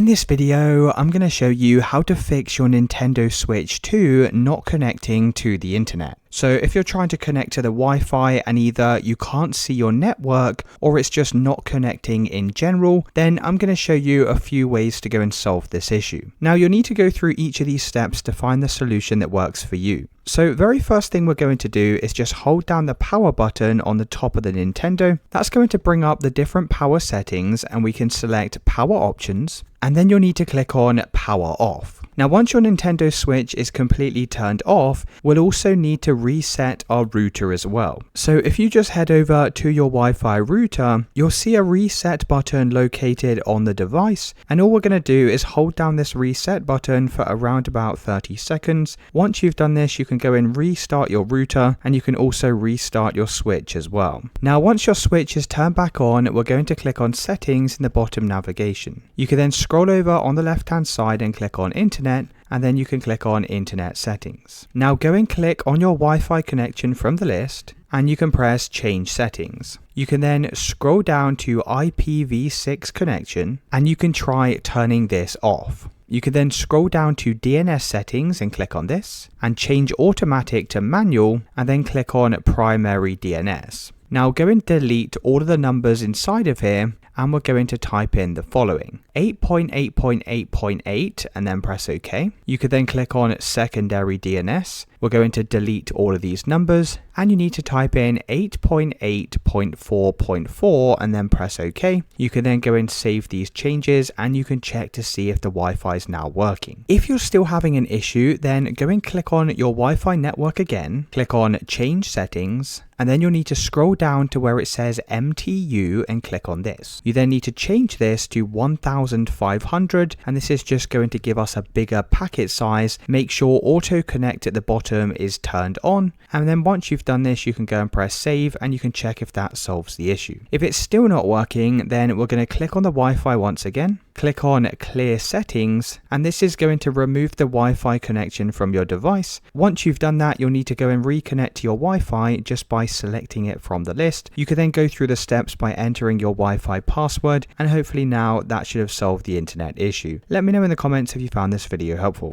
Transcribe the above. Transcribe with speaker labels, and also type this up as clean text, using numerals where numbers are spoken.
Speaker 1: this video, I'm going to show you how to fix your Nintendo Switch 2 not connecting to the internet. So if you're trying to connect to the Wi-Fi and either you can't see your network or it's just not connecting in general, then I'm going to show you a few ways to go and solve this issue. Now you'll need to go through each of these steps to find the solution that works for you. So very first thing we're going to do is just hold down the power button on the top of the Nintendo. That's going to bring up the different power settings and we can select power options, and then you'll need to click on power off. Now once your Nintendo Switch is completely turned off, we'll also need to reset our router as well. So if you just head over to your Wi-Fi router, you'll see a reset button located on the device, and all we're going to do is hold down this reset button for around about 30 seconds. Once you've done this, you can go and restart your router, and you can also restart your Switch as well. Now once your Switch is turned back on, we're going to click on settings in the bottom navigation. You can then scroll over on the left hand side and click on internet, and then you can click on internet settings. Now go and click on your Wi-Fi connection from the list, and you can press change settings. You can then scroll down to IPv6 connection, and you can try turning this off. You can then scroll down to DNS settings and click on this, and change automatic to manual, and then click on primary DNS. Now go and delete all of the numbers inside of here, and we're going to type in the following: 8.8.8.8 and then press OK. You could then click on secondary DNS. We're going to delete all of these numbers, and you need to type in 8.8.4.4 and then press OK. You can then go and save these changes, and you can check to see if the Wi-Fi is now working. If you're still having an issue, then go and click on your Wi-Fi network again, click on change settings, and then you'll need to scroll down to where it says MTU and click on this. You then need to change this to 1500, and this is just going to give us a bigger packet size. Make sure auto connect at the bottom is turned on, and then once you've done this, you can go and press save, and you can check if that solves the issue. If it's still not working, then we're going to click on the Wi-Fi once again, click on clear settings, and this is going to remove the Wi-Fi connection from your device. Once you've done that, you'll need to go and reconnect to your Wi-Fi just by selecting it from the list. You can then go through the steps by entering your Wi-Fi password, and hopefully now that should have solved the internet issue. Let me know in the comments if you found this video helpful.